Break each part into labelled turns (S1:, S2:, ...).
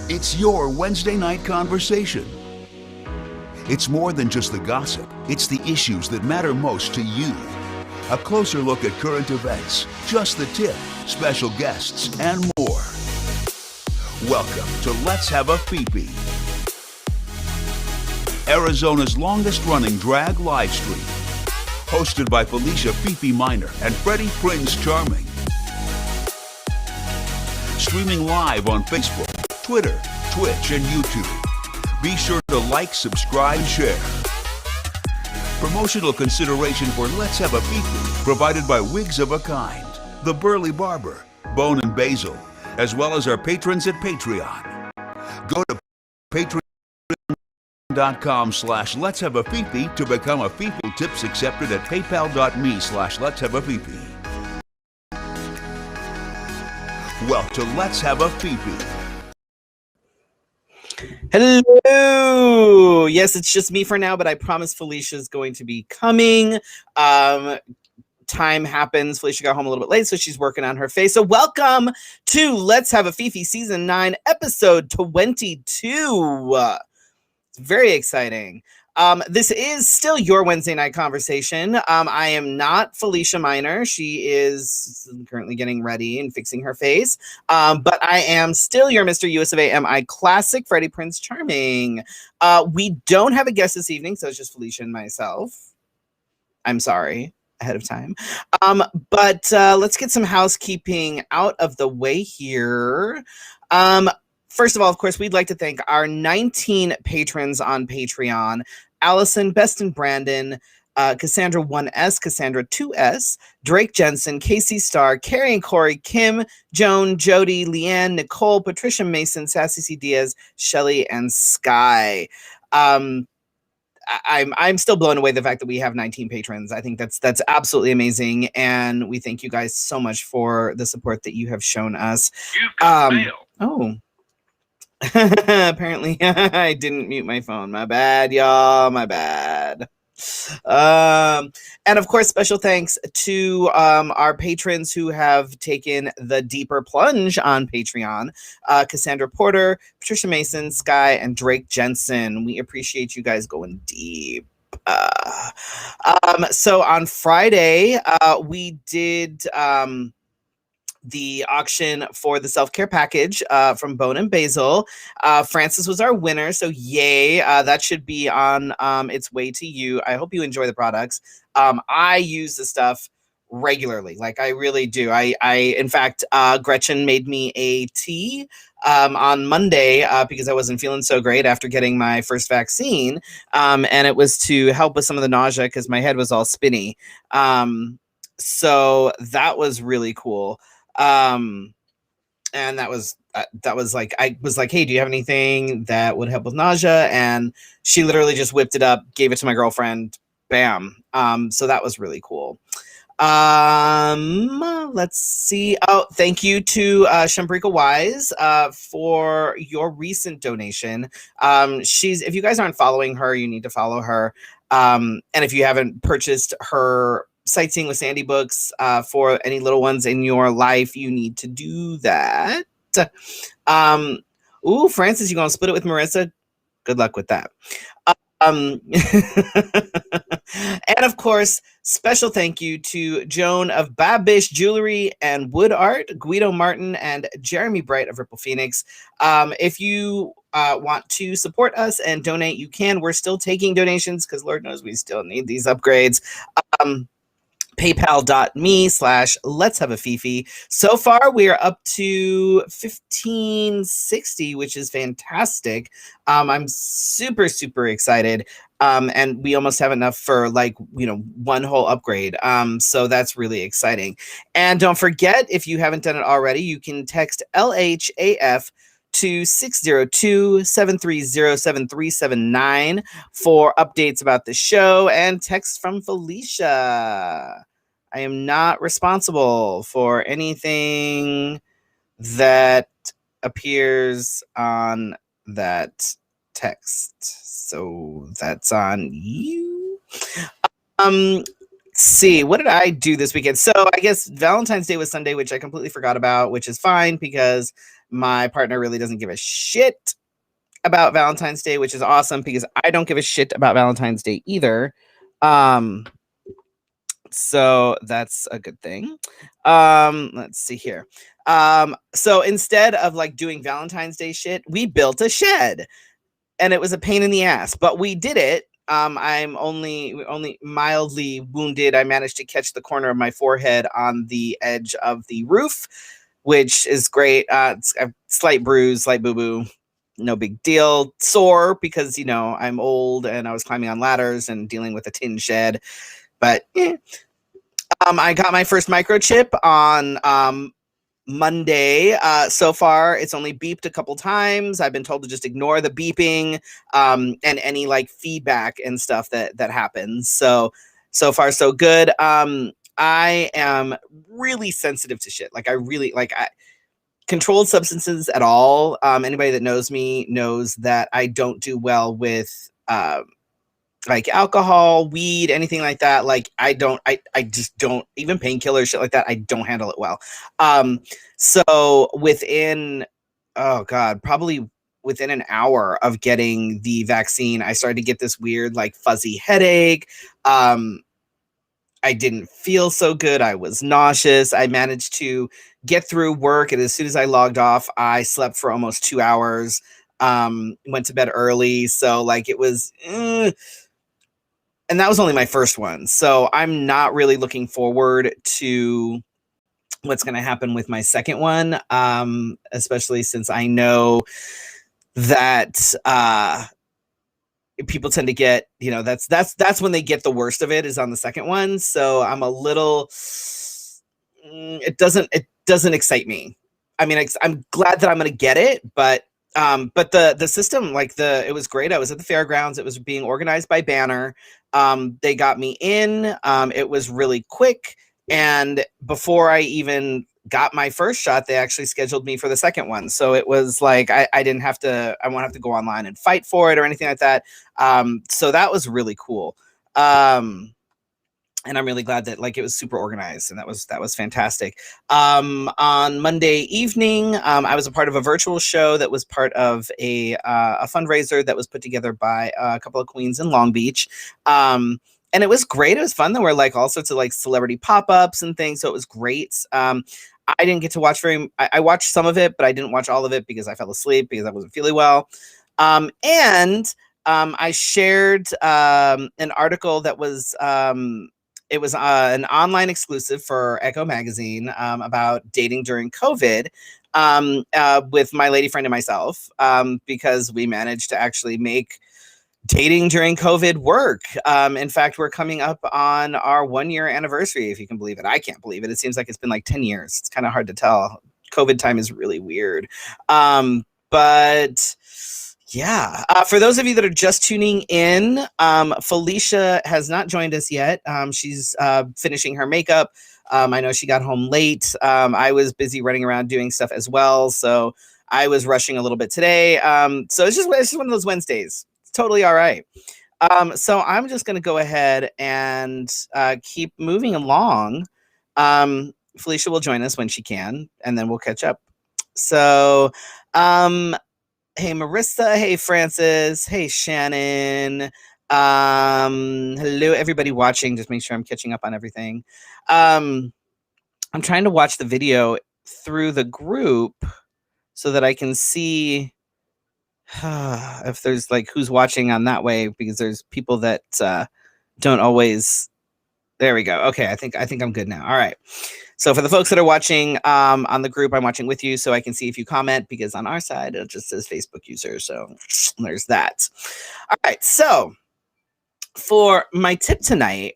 S1: It's your Wednesday night conversation. It's more than just the gossip. It's the issues that matter most to you. A closer look at current events, just the tip, special guests, and more. Welcome to Let's Have a Fefe, Arizona's longest-running drag live stream. Hosted by Felicia Fefe Minor and Freddy Prinze Charming. Streaming live on Facebook, Twitter, Twitch, and YouTube. Be sure to like, subscribe, share. Promotional consideration for Let's Have a Fefe provided by Wigs of a Kind, The Burly Barber, Bone and Basil, as well as our patrons at Patreon. Go to patreon.com/Let's Have a Fefe to become a Fefe. Tips accepted at paypal.me/Let's Have a Fefe. Well, to Let's Have a Fefe.
S2: Hello. Yes, it's just me for now, but I promise Felicia's going to be coming. Time happens. Felicia got home a little bit late, so she's working on her face. So welcome to Let's Have a Fefe Season 9, Episode 22. It's very exciting. This is still your Wednesday night conversation. I am not Felicia Minor. She is currently getting ready and fixing her face. But I am still your Mr. US of A.M.I. Classic, Freddy Prinze Charming. We don't have a guest this evening, so it's just Felicia and myself. I'm sorry ahead of time. But let's get some housekeeping out of the way here. First of all, of course, we'd like to thank our 19 patrons on Patreon. Allison, Beston Brandon, Cassandra 1S, Cassandra 2S, Drake Jensen, Casey Starr, Carrie and Corey, Kim, Joan, Jody, Leanne, Nicole, Patricia Mason, Sassy C. Diaz, Shelly, and Sky. I'm still blown away the fact that we have 19 patrons. I think that's absolutely amazing, and we thank you guys so much for the support that you have shown us.
S3: You've got mail.
S2: Oh. Apparently I didn't mute my phone. My bad, y'all. My bad. And of course, special thanks to our patrons who have taken the deeper plunge on Patreon. Cassandra Porter, Patricia Mason, Sky, and Drake Jensen. We appreciate you guys going deep. So on Friday, we did the auction for the self-care package from Bone and Basil. Francis was our winner, so yay. That should be on its way to you. I hope you enjoy the products. I use the stuff regularly, like I really do. In fact, Gretchen made me a tea on Monday because I wasn't feeling so great after getting my first vaccine, and it was to help with some of the nausea because my head was all spinny. So that was really cool. And that was like, I was like, hey, do you have anything that would help with nausea? And she literally just whipped it up, gave it to my girlfriend, bam. So that was really cool. Let's see. Oh, thank you to Shambrika Wise for your recent donation. If you guys aren't following her, you need to follow her. And if you haven't purchased her Sightseeing with Sandy books for any little ones in your life, you need to do that. Ooh, Francis, you gonna split it with Marissa? Good luck with that. And of course, special thank you to Joan of Babish Jewelry and Wood Art, Guido Martin, and Jeremy Bright of Ripple Phoenix. If you want to support us and donate, you can. We're still taking donations because Lord knows we still need these upgrades. PayPal.me/Let's Have a Fefe. So far, we are up to 1560, which is fantastic. I'm super, super excited. And we almost have enough for one whole upgrade. So that's really exciting. And don't forget, if you haven't done it already, you can text LHAF to 602-730-7379 for updates about the show and text from Felicia. I am not responsible for anything that appears on that text. So that's on you. see, what did I do this weekend? So I guess Valentine's Day was Sunday, which I completely forgot about, which is fine because my partner really doesn't give a shit about Valentine's Day, which is awesome because I don't give a shit about Valentine's Day either. So that's a good thing. Let's see here. So instead of like doing Valentine's Day shit, we built a shed, and it was a pain in the ass, but we did it. I'm only mildly wounded. I managed to catch the corner of my forehead on the edge of the roof, which is great. It's a slight bruise, slight boo-boo, no big deal. Sore because, you know, I'm old and I was climbing on ladders and dealing with a tin shed. But I got my first microchip on Monday. So far, it's only beeped a couple times. I've been told to just ignore the beeping and any like feedback and stuff that happens. So far, so good. I am really sensitive to shit. Like I really like controlled substances at all. Anybody that knows me knows that I don't do well with like alcohol, weed, anything like that. Like I just don't, even painkillers, shit like that. I don't handle it well. So within, oh God, probably within an hour of getting the vaccine, I started to get this weird, like fuzzy headache. I didn't feel so good. I was nauseous. I managed to get through work. And as soon as I logged off, I slept for almost 2 hours, went to bed early. So like it was, and that was only my first one. So I'm not really looking forward to what's going to happen with my second one, especially since I know that people tend to get, you know, that's when they get the worst of it, is on the second one. So I'm a little, it doesn't excite me. I mean, I'm glad that I'm going to get it, but the system, like it was great. I was at the fairgrounds. It was being organized by Banner. They got me in. It was really quick. And before I even got my first shot, they actually scheduled me for the second one. So it was like, I won't have to go online and fight for it or anything like that. So that was really cool. And I'm really glad that like it was super organized, and that was fantastic. On Monday evening, I was a part of a virtual show that was part of a fundraiser that was put together by a couple of queens in Long Beach. And it was great. It was fun. There were like all sorts of like celebrity pop-ups and things. So it was great. I didn't get to watch I watched some of it, but I didn't watch all of it because I fell asleep because I wasn't feeling well. And I shared an article that was it was an online exclusive for Echo Magazine about dating during COVID with my lady friend and myself, because we managed to actually make dating during COVID work. In fact, we're coming up on our 1-year anniversary, if you can believe it. I can't believe it. It seems like it's been like 10 years. It's kind of hard to tell. COVID time is really weird. But yeah, for those of you that are just tuning in, Felicia has not joined us yet. She's finishing her makeup. I know she got home late. I was busy running around doing stuff as well, so I was rushing a little bit today. So it's just one of those Wednesdays. It's totally all right. So I'm just going to go ahead and keep moving along. Felicia will join us when she can, and then we'll catch up. So, hey, Marissa. Hey, Francis. Hey, Shannon. Hello, everybody watching. Just make sure I'm catching up on everything. I'm trying to watch the video through the group so that I can see if there's like who's watching on that way, because there's people that don't always. There we go. Okay, I think I'm good now. All right. So for the folks that are watching on the group, I'm watching with you so I can see if you comment, because on our side, it just says Facebook user. So there's that. All right. So for my tip tonight,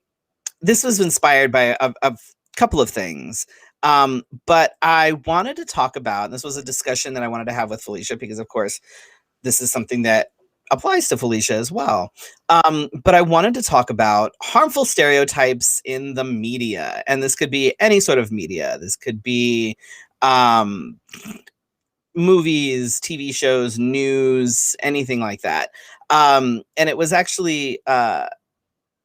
S2: this was inspired by a couple of things. But I wanted to talk about, and this was a discussion that I wanted to have with Felicia, because of course, this is something that applies to Felicia as well. But I wanted to talk about harmful stereotypes in the media. And this could be any sort of media. This could be movies, TV shows, news, anything like that. And it was actually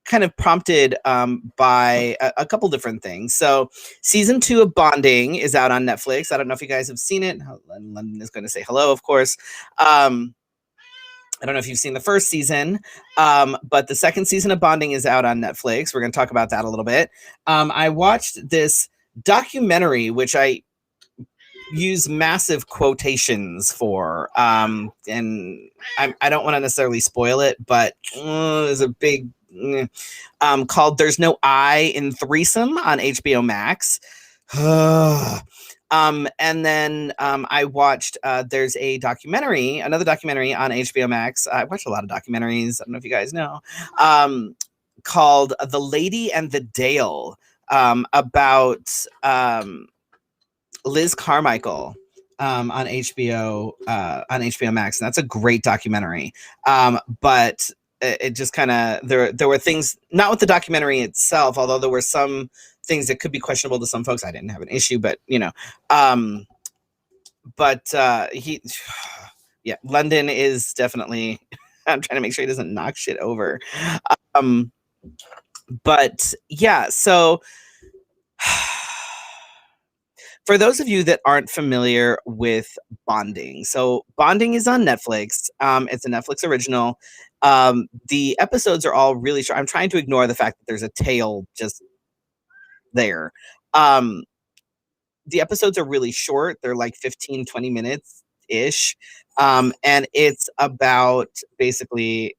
S2: kind of prompted by a couple different things. So season 2 of Bonding is out on Netflix. I don't know if you guys have seen it. London is going to say hello, of course. I don't know if you've seen the first season, but the second season of Bonding is out on Netflix. We're going to talk about that a little bit. I watched this documentary, which I use massive quotations for, and I don't want to necessarily spoil it, but there's a big called "There's No I in Threesome" on HBO Max. And then I watched there's another documentary on HBO Max. I watch a lot of documentaries. I don't know if you guys know, called "The Lady and the Dale," about Liz Carmichael on HBO Max. And that's a great documentary. But it just kind of there were things not with the documentary itself, although there were some things that could be questionable to some folks. I didn't have an issue, but London is definitely I'm trying to make sure he doesn't knock shit over. But yeah, so for those of you that aren't familiar with Bonding, so Bonding is on Netflix. It's a Netflix original. The episodes are all really short. I'm trying to ignore the fact that there's a tail just there. The episodes are really short. They're like 15-20 minutes ish. And it's about basically,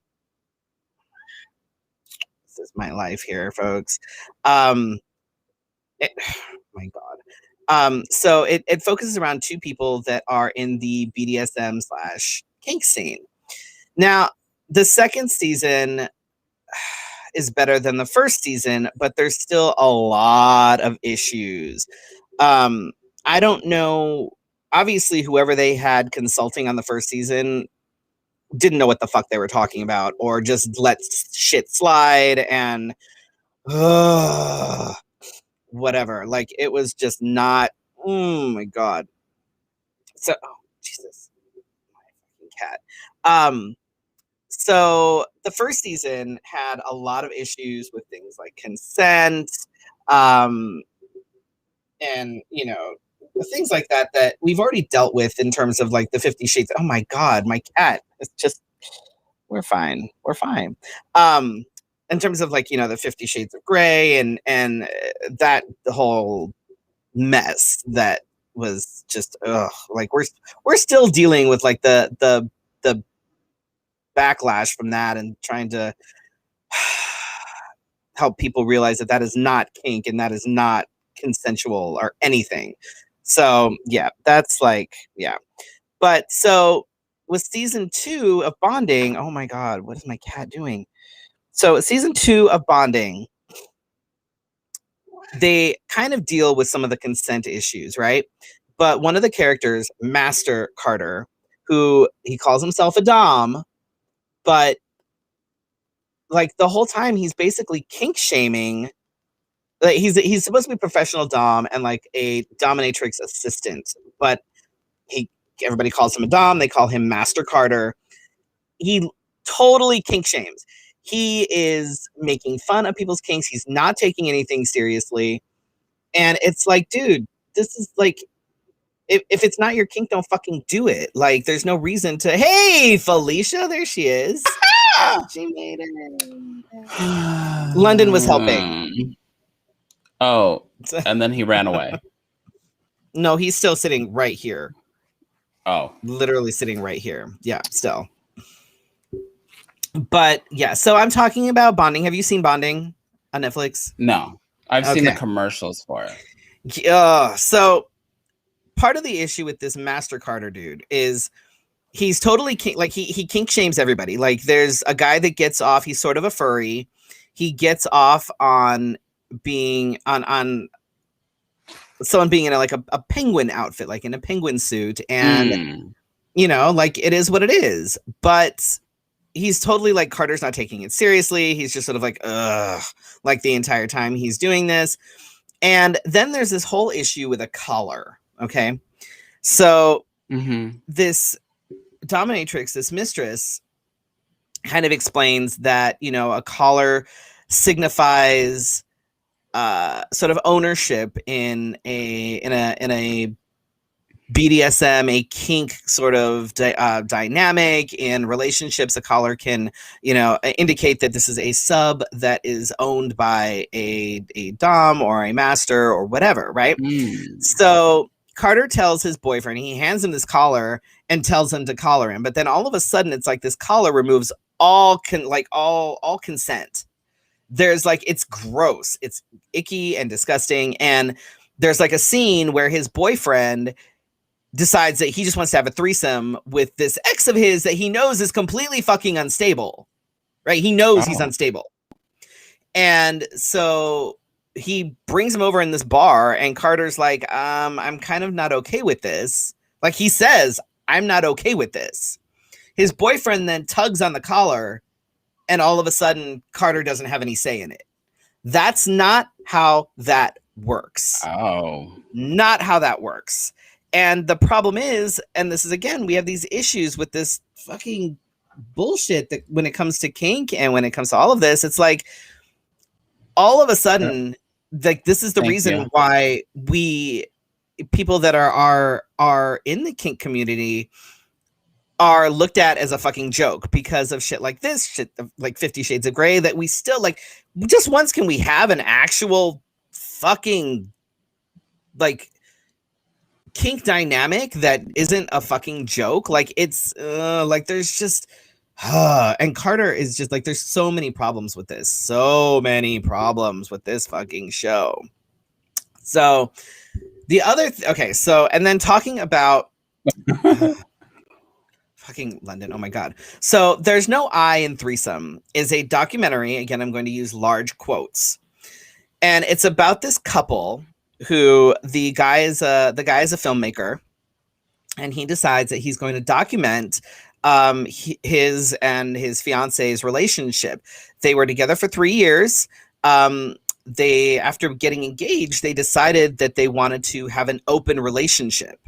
S2: this is my life here, folks. My God. So it focuses around two people that are in the BDSM / kink scene. Now, the second season is better than the first season, but there's still a lot of issues. I don't know. Obviously, whoever they had consulting on the first season didn't know what the fuck they were talking about, or just let shit slide and whatever. Like, it was just not. Oh my God. So, oh Jesus, my fucking cat. So the first season had a lot of issues with things like consent, and things like that we've already dealt with in terms of like the 50 Shades. Oh my God, my cat. It's just, we're fine. In terms of like, the 50 Shades of Grey and that the whole mess that was just, like we're still dealing with like the backlash from that and trying to help people realize that is not kink and that is not consensual or anything. So yeah, that's like, yeah. But so with season 2 of Bonding, oh my God, what is my cat doing? So season 2 of Bonding, they kind of deal with some of the consent issues, right? But one of the characters, Master Carter, who he calls himself a dom, but like the whole time he's basically kink shaming. Like he's supposed to be professional dom and like a dominatrix assistant, but everybody calls him a dom. They call him Master Carter. He totally kink shames. He is making fun of people's kinks. He's not taking anything seriously, and it's like, dude, this is like, if it's not your kink, don't fucking do it. Like, there's no reason to. Hey, Felicia, there she is. She made it. London was helping.
S3: Oh, and then he ran away.
S2: No, he's still sitting right here.
S3: Oh,
S2: literally sitting right here. Yeah, still. But yeah, so I'm talking about Bonding. Have you seen Bonding on Netflix?
S3: No, I've seen the commercials for it.
S2: Yeah. So part of the issue with this Master Carter dude is he's totally he kink shames everybody. Like, there's a guy that gets off. He's sort of a furry. He gets off on being on someone being in a penguin outfit, like in a penguin suit, and like, it is what it is. But he's totally like, Carter's not taking it seriously. He's just sort of like, ugh, like the entire time he's doing this. And then there's this whole issue with a collar. Okay. So this dominatrix, this mistress, kind of explains that, a collar signifies sort of ownership in a BDSM, a kink sort of dynamic in relationships. A collar can, indicate that this is a sub that is owned by a dom or a master or whatever, right? So Carter tells his boyfriend, he hands him this collar and tells him to collar him. But then all of a sudden, it's like this collar removes all consent. There's like, it's gross, it's icky and disgusting. And there's like a scene where his boyfriend decides that he just wants to have a threesome with this ex of his that he knows is completely fucking unstable, right? He knows he's unstable. And so he brings him over in this bar, and Carter's like, I'm kind of not okay with this. Like, he says, I'm not okay with this. His boyfriend then tugs on the collar, and all of a sudden, Carter doesn't have any say in it. That's not how that works.
S3: Oh.
S2: Not how that works. And the problem is, and this is, again, we have these issues with this fucking bullshit that when it comes to kink and when it comes to all of this, it's like, all of a sudden, like, this is the reason why people that are in the kink community are looked at as a fucking joke because of shit like this, shit like 50 Shades of Grey, that we still, like, just once can we have an actual fucking, like, kink dynamic that isn't a fucking joke. Like, it's like, there's just and Carter is just like, there's so many problems with this, fucking show. So the other and then talking about fucking London, oh my god. So There's No I in Threesome is a documentary, again, I'm going to use large quotes, and it's about this couple who the guy is a filmmaker, and he decides that he's going to document his and his fiance's relationship. They were together for 3 years. They, after getting engaged, they decided that they wanted to have an open relationship.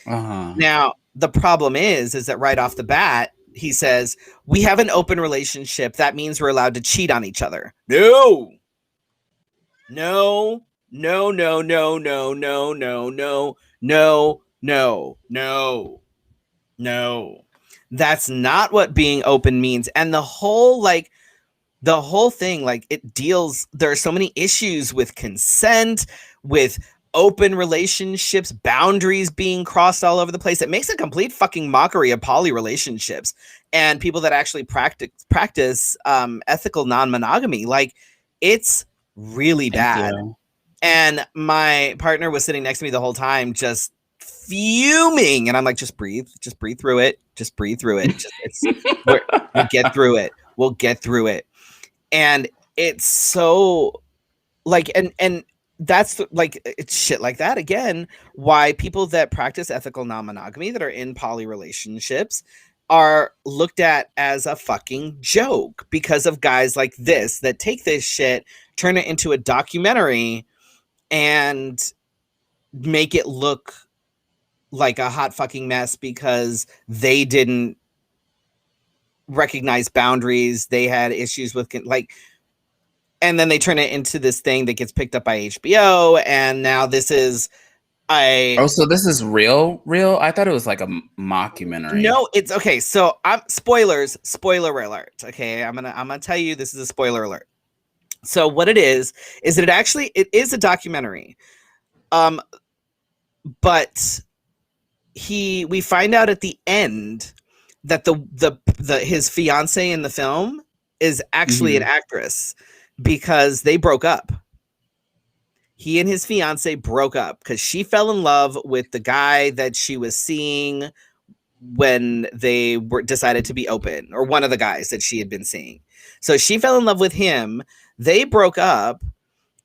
S2: Now, the problem is that right off the bat, he says, we have an open relationship. That means we're allowed to cheat on each other. No. That's not what being open means. And the whole thing, like, it deals, there are so many issues with consent, with open relationships, boundaries being crossed all over the place. It makes a complete fucking mockery of poly relationships and people that actually practice ethical non-monogamy. Like, it's really bad. And my partner was sitting next to me the whole time, just fuming, and I'm like, just breathe through it. We'll get through it. We'll get through it. And it's so, like, and that's like, it's shit like that, again, why people that practice ethical non-monogamy, that are in poly relationships, are looked at as a fucking joke because of guys like this that take this shit, turn it into a documentary, and make it look like a hot fucking mess because they didn't recognize boundaries. They had issues with, like, and then they turn it into this thing that gets picked up by HBO. And now this is
S3: so this is real? I thought it was like a mockumentary.
S2: No, it's okay. So spoiler alert. Okay. I'm going to tell you, this is a spoiler alert. So what it is that it is a documentary. But we find out at the end that his fiance in the film is actually an actress, because they broke up. He and his fiance broke up because she fell in love with the guy that she was seeing when they decided to be open, or one of the guys that she had been seeing. So she fell in love with him. They broke up,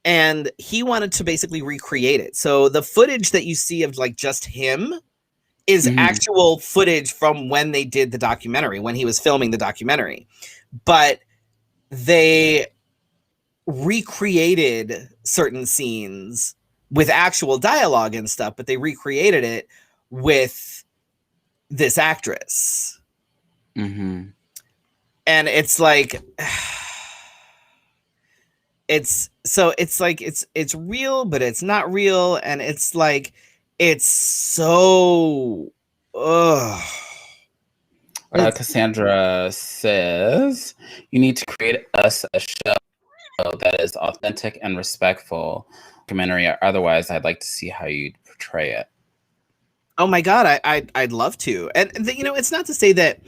S2: and he wanted to basically recreate it. So the footage that you see of, like, just him is actual footage from when they did the documentary, when he was filming the documentary. But they recreated certain scenes with actual dialogue and stuff, but they recreated it with this actress. And it's like, it's real, but it's not real, and it's like it's so ugh.
S3: Cassandra says, you need to create us a show that is authentic and respectful, documentary or otherwise. I'd like to see how you portray it.
S2: Oh my God, I'd love to. And it's not to say that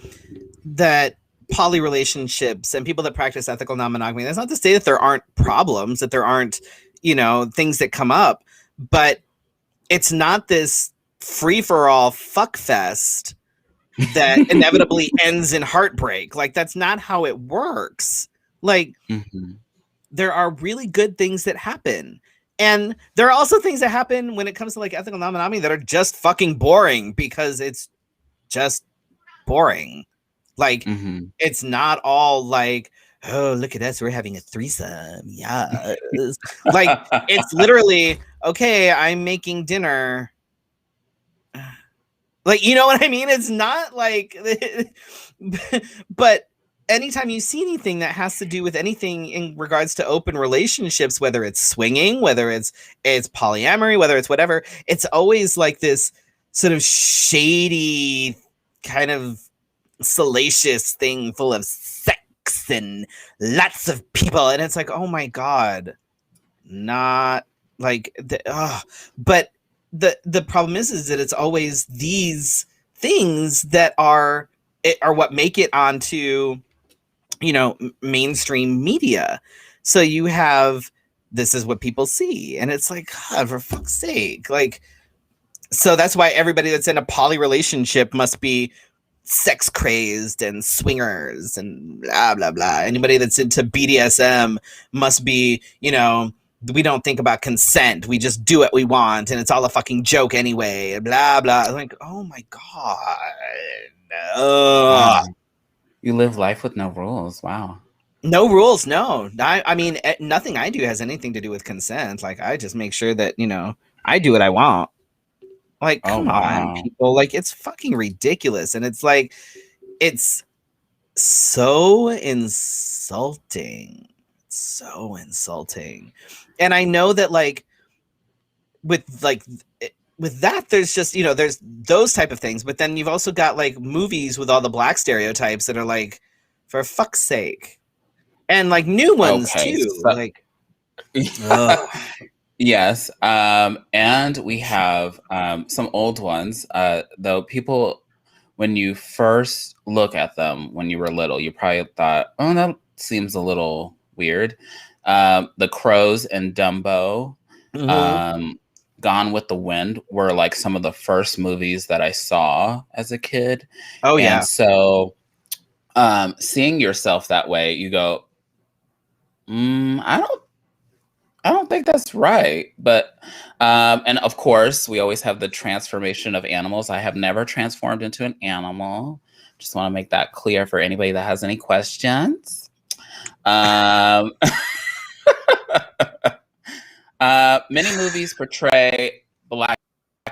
S2: poly relationships and people that practice ethical non-monogamy, that's not to say that there aren't problems, that there aren't, things that come up, but it's not this free-for-all fuck fest that inevitably ends in heartbreak. Like, that's not how it works. Like, there are really good things that happen. And there are also things that happen when it comes to like ethical non-monogamy that are just fucking boring because it's just boring. Like, it's not all like, oh, look at us, we're having a threesome. Yeah. Like, it's literally, okay, I'm making dinner. Like, you know what I mean? It's not like, but anytime you see anything that has to do with anything in regards to open relationships, whether it's swinging, whether it's polyamory, whether it's whatever, it's always like this sort of shady kind of salacious thing full of sex and lots of people. And it's like, oh my God, not like, but the problem is that it's always these things that are what make it onto mainstream media. So you have, this is what people see, and it's like, God, for fuck's sake. Like, so that's why everybody that's in a poly relationship must be sex crazed and swingers and blah blah blah. Anybody that's into BDSM must be, we don't think about consent. We just do what we want, and it's all a fucking joke anyway. Blah blah. Like, oh my God,
S3: wow. You live life with no rules. Wow.
S2: No rules. No, I mean, nothing I do has anything to do with consent. Like, I just make sure that I do what I want. Like, come on, people. Like, it's fucking ridiculous, and it's like, it's so insulting. So insulting. And I know that with that, there's just, there's those type of things, but then you've also got like movies with all the black stereotypes that are like, for fuck's sake, and like new ones too. So, like,
S3: yes. And we have some old ones, though people, when you first look at them when you were little, you probably thought, oh, that seems a little weird. The Crows and Dumbo, Gone with the Wind were like some of the first movies that I saw as a kid.
S2: Oh, yeah.
S3: And so seeing yourself that way, you go, I don't think that's right. But and of course, we always have the transformation of animals. I have never transformed into an animal. Just want to make that clear for anybody that has any questions. Many movies portray Black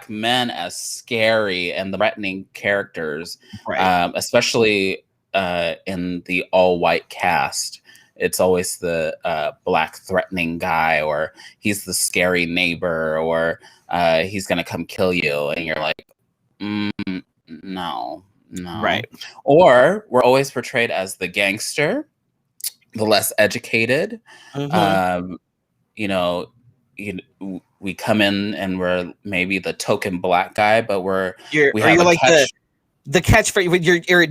S3: men as scary and threatening characters,
S2: right.
S3: Especially in the all-white cast. It's always the Black threatening guy, or he's the scary neighbor, or he's going to come kill you. And you're like, no.
S2: Right.
S3: Or we're always portrayed as the gangster, the less educated. We come in and we're maybe the token Black guy, but
S2: you're like the catchphrase. You're a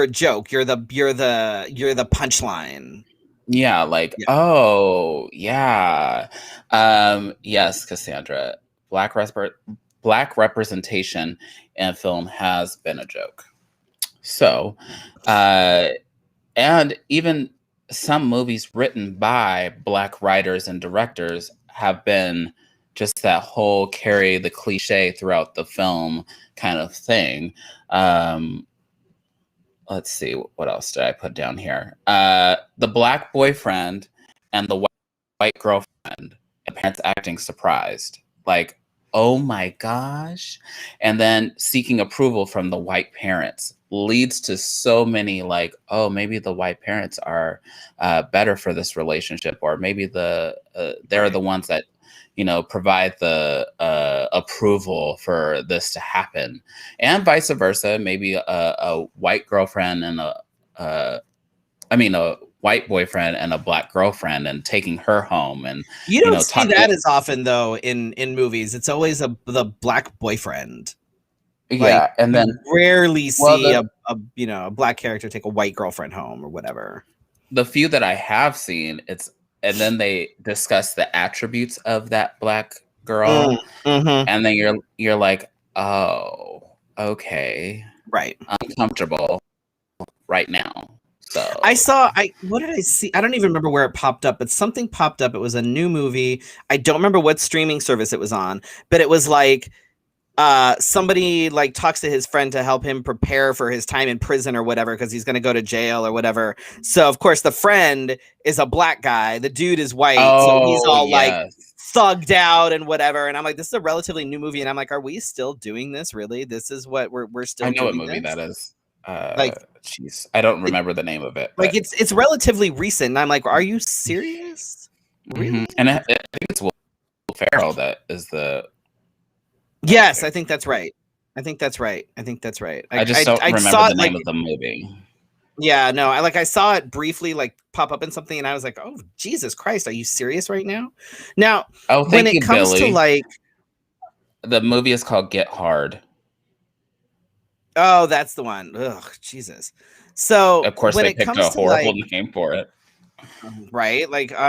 S2: joke. You're the punchline.
S3: Yeah, like, yeah. Oh yeah. Yes, Cassandra. Black representation in film has been a joke. So, and even some movies written by Black writers and directors have been just that whole carry the cliche throughout the film kind of thing. Let's see, what else did I put down here? The Black boyfriend and the white girlfriend, and parents acting surprised. Like, oh my gosh. And then seeking approval from the white parents. leads to so many like, oh, maybe the white parents are better for this relationship, or maybe they're the ones that provide the approval for this to happen, and vice versa. Maybe a white girlfriend and a white boyfriend and a black girlfriend, and taking her home, and
S2: you don't see
S3: talking.
S2: that as often though in movies. It's always the black boyfriend.
S3: Yeah, and then
S2: rarely see a black character take a white girlfriend home or whatever.
S3: The few that I have seen, and then they discuss the attributes of that black girl, and then you're like, oh, okay,
S2: right,
S3: uncomfortable right now. So
S2: what did I see? I don't even remember where it popped up, but something popped up. It was a new movie. I don't remember what streaming service it was on, but it was like somebody like talks to his friend to help him prepare for his time in prison or whatever, because he's going to go to jail or whatever. So of course the friend is a black guy, the dude is white, so he's all like thugged out and whatever. And I'm like, this is a relatively new movie, and I'm like, are we still doing this? Really? This is what we're still doing? I know what movie
S3: that is. Jeez, I don't remember the name of it.
S2: Like it's relatively recent, and I'm like, are you serious? Really?
S3: And I think it's Will Ferrell that is the.
S2: Yes, I think that's right. I just don't
S3: remember the name of the movie.
S2: Yeah, no, I saw it briefly like pop up in something, and I was like, oh, Jesus Christ, are you serious right now? Now, when it comes to like,
S3: the movie is called Get Hard.
S2: Oh, that's the one. Ugh, Jesus. So
S3: of course they picked a horrible name for it.
S2: Right? Like, it's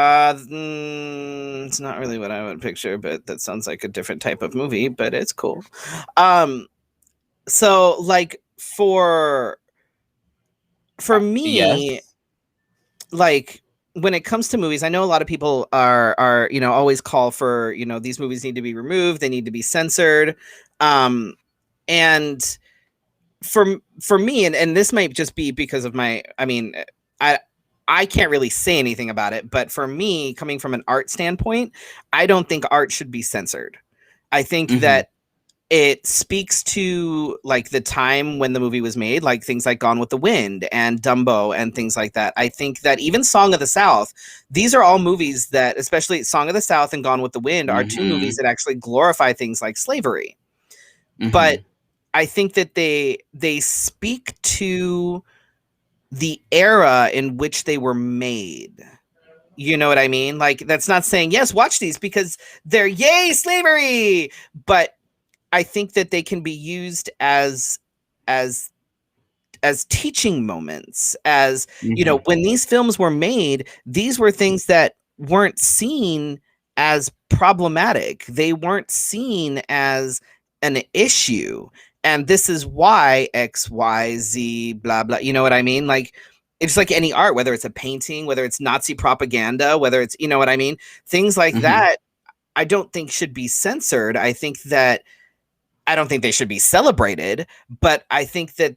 S2: not really what I would picture, but that sounds like a different type of movie, but it's cool. So like for me, yes. Like when it comes to movies, I know a lot of people are always call for, these movies need to be removed, they need to be censored. And for me, and this might just be because of I can't really say anything about it, but for me, coming from an art standpoint, I don't think art should be censored. I think that it speaks to like the time when the movie was made, like things like Gone with the Wind and Dumbo and things like that. I think that even Song of the South, these are all movies that, especially Song of the South and Gone with the Wind, are two movies that actually glorify things like slavery. But I think that they speak to the era in which they were made. You know what I mean? Like, that's not saying, yes, watch these because they're yay slavery, but I think that they can be used as teaching moments, as when these films were made, these were things that weren't seen as problematic. They weren't seen as an issue. And this is why X, Y, Z, blah, blah. You know what I mean? Like, it's like any art, whether it's a painting, whether it's Nazi propaganda, whether it's, you know what I mean? Things like that, I don't think should be censored. I don't think they should be celebrated, but I think that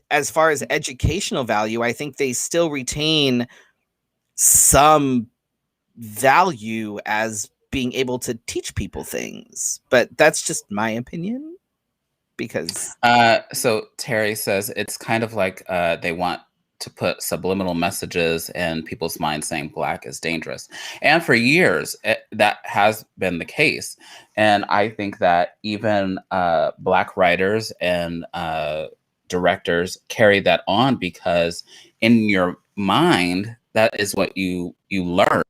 S2: as far as educational value, I think they still retain some value as being able to teach people things. But that's just my opinion. Because
S3: so Terry says it's kind of like they want to put subliminal messages in people's minds saying black is dangerous, and for years that has been the case. And I think that even black writers and directors carry that on, because in your mind that is what you learn,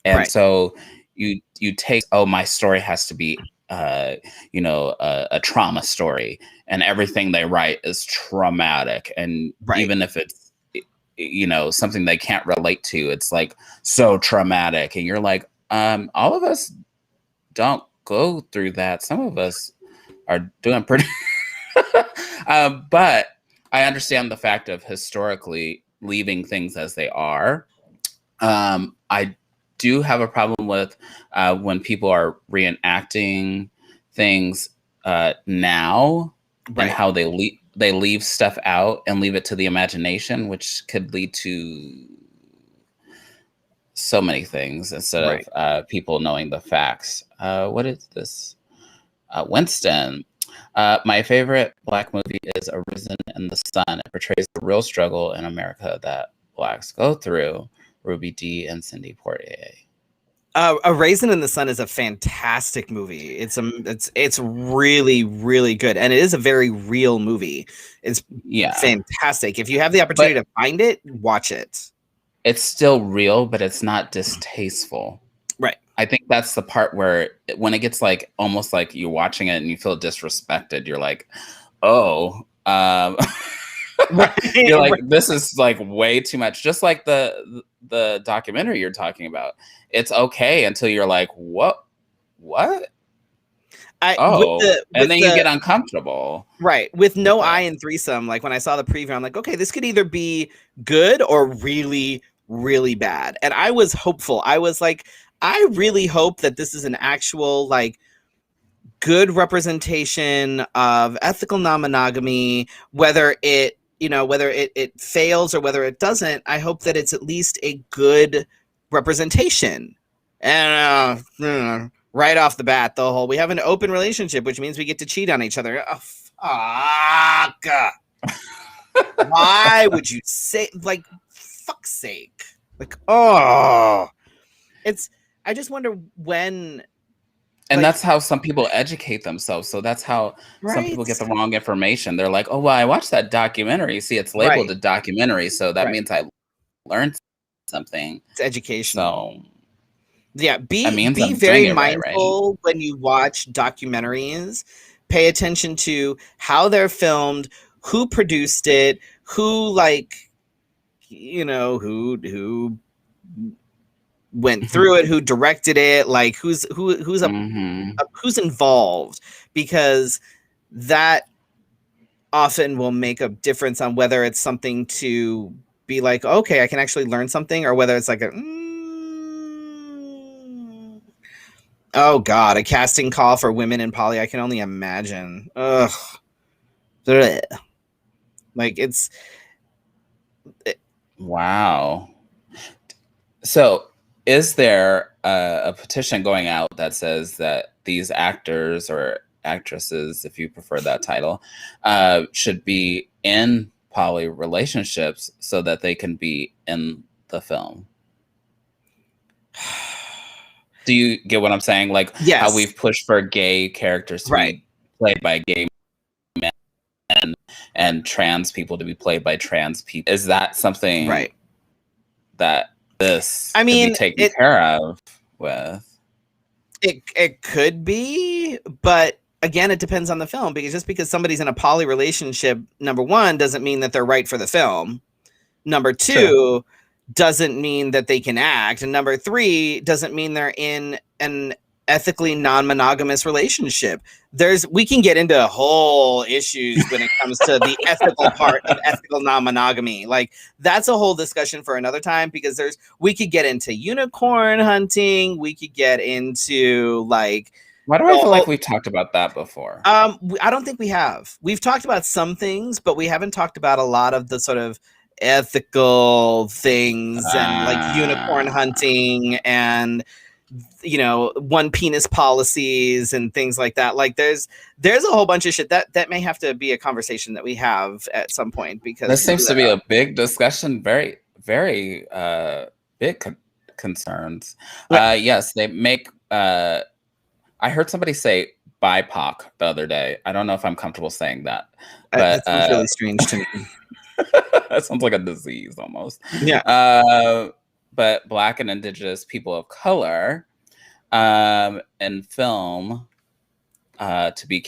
S3: and so you take, oh, my story has to be a trauma story, and everything they write is traumatic. And even if it's, something they can't relate to, it's like so traumatic. And you're like, all of us don't go through that. Some of us are doing pretty, but I understand the fact of historically leaving things as they are. I do have a problem with when people are reenacting things now, and how they leave stuff out and leave it to the imagination, which could lead to so many things instead of people knowing the facts. What is this? Winston, My favorite Black movie is A Risen in the Sun. It portrays the real struggle in America that Blacks go through. Ruby Dee and Cindy Poitier.
S2: A Raisin in the Sun is a fantastic movie. It's really really good, and it is a very real movie. It's fantastic. If you have the opportunity to find it, watch it.
S3: It's still real, but it's not distasteful.
S2: Right.
S3: I think that's the part where when it gets like almost like you're watching it and you feel disrespected, you're like, oh, you're like, this is like way too much. Just like the documentary you're talking about. It's okay until you're like, what? And then you get uncomfortable.
S2: Right. With No I in Threesome, like when I saw the preview, I'm like, okay, this could either be good or really, really bad. And I was hopeful. I was like, I really hope that this is an actual, like, good representation of ethical non-monogamy, whether it fails or whether it doesn't. I hope that it's at least a good representation. And right off the bat, we have an open relationship, which means we get to cheat on each other. Oh, fuck. Why would you say, like, fuck's sake? Like, I just wonder when.
S3: And that's how some people educate themselves. So that's how some people get the wrong information. They're like, oh, well, I watched that documentary. See, it's labeled a documentary. So that means I learned something.
S2: It's educational.
S3: So,
S2: yeah, be very mindful when you watch documentaries. Pay attention to how they're filmed, who produced it, who who went through it, who directed it, like who's involved, because that often will make a difference on whether it's something to be like, okay, I can actually learn something, or whether it's like oh God, a casting call for women in poly. I can only imagine. Ugh. Like
S3: wow. So is there a petition going out that says that these actors or actresses, if you prefer that title, should be in poly relationships so that they can be in the film? Do you get what I'm saying? Like, how we've pushed for gay characters to be played by gay men and trans people to be played by trans people. Is that something that this could be taken care of with?
S2: It could be, but again, it depends on the film, because just because somebody's in a poly relationship, number one, doesn't mean that they're right for the film. Number two, doesn't mean that they can act. And number three, doesn't mean they're in an ethically non-monogamous relationship. We can get into whole issues when it comes to the ethical part of ethical non-monogamy. Like, that's a whole discussion for another time, because we could get into unicorn hunting. We could get into like,
S3: why do I feel like we've talked about that before?
S2: I don't think we have. We've talked about some things, but we haven't talked about a lot of the sort of ethical things and like unicorn hunting and one penis policies and things like that. Like there's a whole bunch of shit that may have to be a conversation that we have at some point, because
S3: this seems to be a big discussion. Very, very big concerns. Yes, they make. I heard somebody say BIPOC the other day. I don't know if I'm comfortable saying that. But
S2: that sounds really strange to me.
S3: That sounds like a disease almost.
S2: Yeah.
S3: But Black and Indigenous people of color in film to be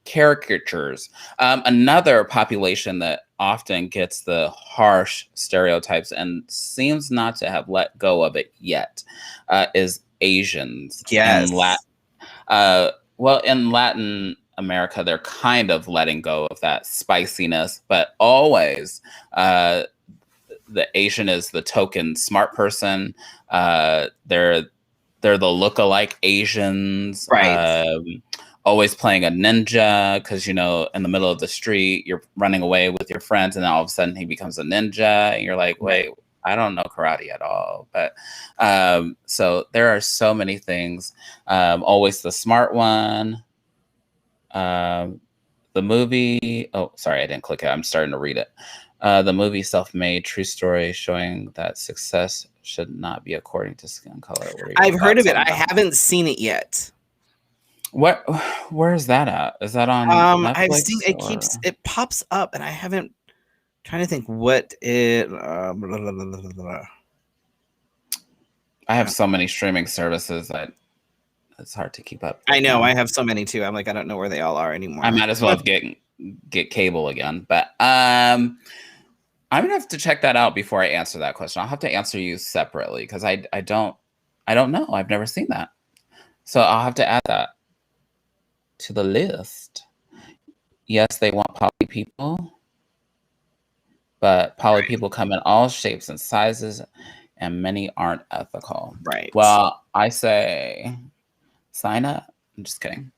S3: caricatures. Another population that often gets the harsh stereotypes and seems not to have let go of it yet is Asians.
S2: Yes.
S3: Well, in Latin America, they're kind of letting go of that spiciness, but always the Asian is the token smart person. They're the lookalike Asians,
S2: right?
S3: Always playing a ninja, because in the middle of the street you're running away with your friends, and then all of a sudden he becomes a ninja, and you're like, wait, I don't know karate at all. But so there are so many things. Always the smart one. The movie. Oh, sorry, I didn't click it. I'm starting to read it. The movie Self-Made, true story showing that success should not be according to skin color. What are your
S2: I've heard of
S3: thoughts
S2: it.
S3: on
S2: I
S3: that?
S2: haven't seen it yet.
S3: What? Where is that at? Is that on
S2: I've seen
S3: Netflix? Or?
S2: it pops up, and I haven't. Trying to think what it.
S3: I have so many streaming services that it's hard to keep up.
S2: I know
S3: now.
S2: I have so many too. I'm like, I don't know where they all are anymore.
S3: I might as well get cable again. But I'm gonna have to check that out before I answer that question. I'll have to answer you separately because I don't know. I've never seen that, so I'll have to add that to the list. Yes, they want poly people, but poly people come in all shapes and sizes, and many aren't ethical.
S2: Right.
S3: Well, I say sign up. I'm just kidding.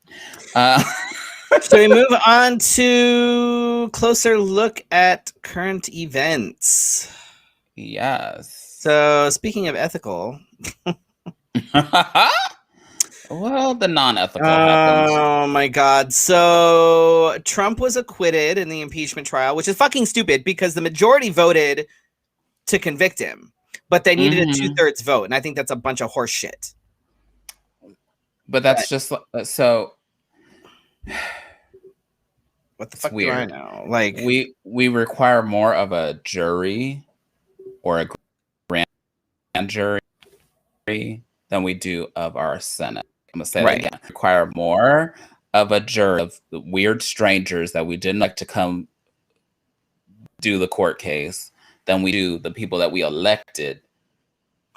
S2: So we move on to closer look at current events.
S3: Yes.
S2: So speaking of ethical.
S3: Well, the non-ethical happens.
S2: Oh my God. So Trump was acquitted in the impeachment trial, which is fucking stupid because the majority voted to convict him, but they needed a 2/3 vote. And I think that's a bunch of horse shit.
S3: But that's just so.
S2: What the fuck do I know? Like
S3: we require more of a jury or a grand jury than we do of our Senate. I'm gonna say that again. We require more of a jury of weird strangers that we didn't like to come do the court case than we do the people that we elected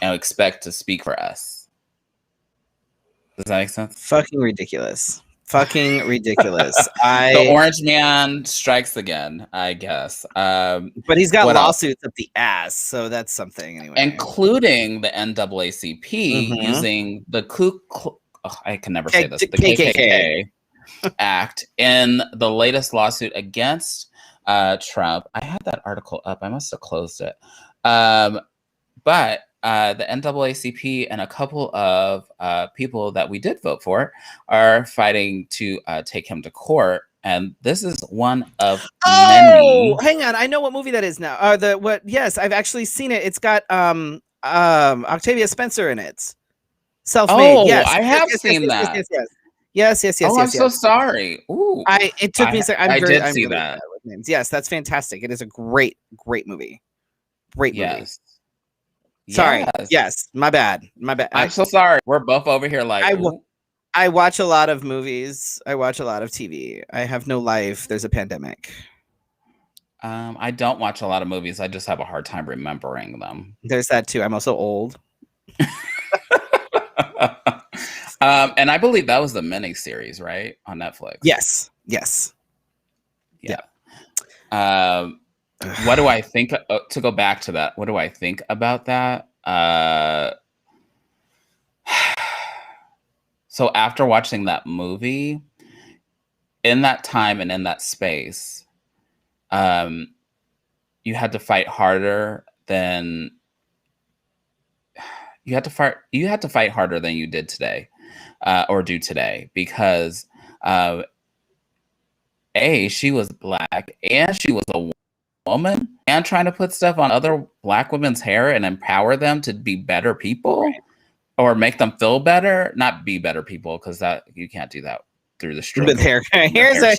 S3: and expect to speak for us. Does that make sense?
S2: Fucking ridiculous. Fucking ridiculous.
S3: The orange man strikes again, I guess.
S2: But he's got lawsuits up the ass, so that's something anyway.
S3: Including the NAACP using the I can never say this. The KKK Act in the latest lawsuit against Trump. I had that article up. I must have closed it. But the NAACP and a couple of people that we did vote for are fighting to take him to court. And this is one of many.
S2: Hang on. I know what movie that is now. Yes, I've actually seen it. It's got Octavia Spencer in it. Self-Made.
S3: Oh,
S2: yes.
S3: I have seen that.
S2: Yes.
S3: Oh, I'm so sorry. Ooh.
S2: It took me a second.
S3: I did see that.
S2: Yes, that's fantastic. It is a great movie. Great movie.
S3: Yes.
S2: Sorry. Yes. My bad.
S3: I'm so sorry. We're both over here like
S2: I watch a lot of movies. I watch a lot of TV. I have no life. There's a pandemic.
S3: I don't watch a lot of movies. I just have a hard time remembering them.
S2: There's that too. I'm also old.
S3: And I believe that was the miniseries, right? On Netflix.
S2: Yes.
S3: Yeah. What do I think to go back to that? What do I think about that? So after watching that movie, in that time and in that space, you had to fight harder than you had to fight harder than you did today, or do today, because she was Black and she was a woman and trying to put stuff on other Black women's hair and empower them to be better people, or make them feel better, not be better people, because that you can't do that through the stroke. With
S2: hair. Here's a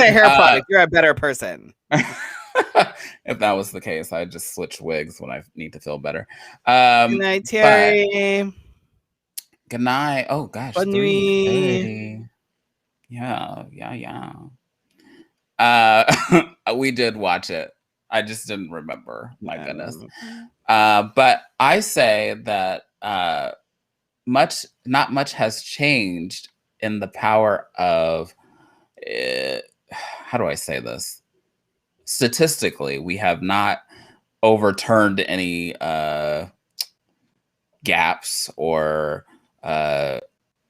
S2: hair product. You're a better person.
S3: If that was the case, I'd just switch wigs when I need to feel better.
S2: Good night, Terry.
S3: Good night. Oh gosh, 3:30. Yeah. We did watch it. I just didn't remember. My goodness. But I say that not much has changed in the power of how do I say this? Statistically, we have not overturned any gaps or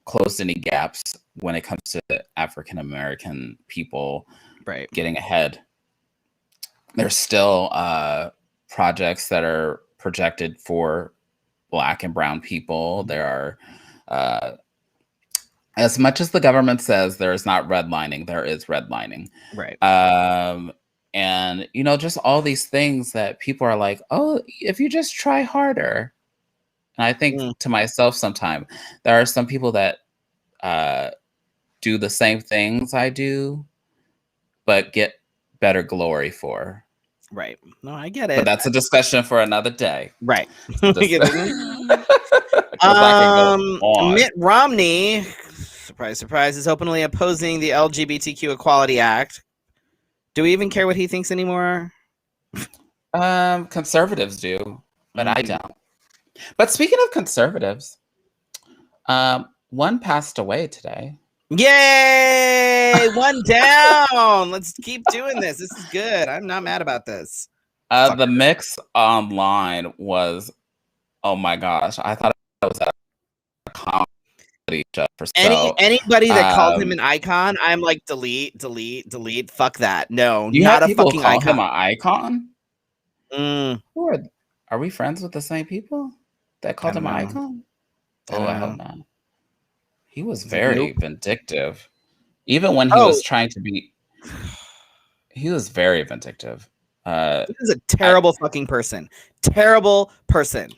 S3: closed any gaps when it comes to African American people getting ahead. There's still projects that are projected for Black and brown people. There are as much as the government says there is not redlining, there is redlining.
S2: Right.
S3: And just all these things that people are like, oh, if you just try harder. And I think to myself sometimes, there are some people that do the same things I do, but get better glory for.
S2: Right. No, I get it.
S3: But that's a discussion for another day.
S2: Right. Mitt Romney, surprise, surprise, is openly opposing the LGBTQ Equality Act. Do we even care what he thinks anymore?
S3: Conservatives do, but I don't. But speaking of conservatives, one passed away today.
S2: Yay! One down. Let's keep doing this. This is good. I'm not mad about this.
S3: The mix online was, oh my gosh, I thought it was a comedy show.
S2: Anybody that called him an icon, I'm like, delete. Fuck that. No, not a fucking
S3: call
S2: icon.
S3: Him an icon?
S2: Who
S3: are we friends with the same people that called him an icon? I hope not. He was very vindictive. Even when he was trying to be... He was very vindictive.
S2: He was a terrible fucking person. Terrible person.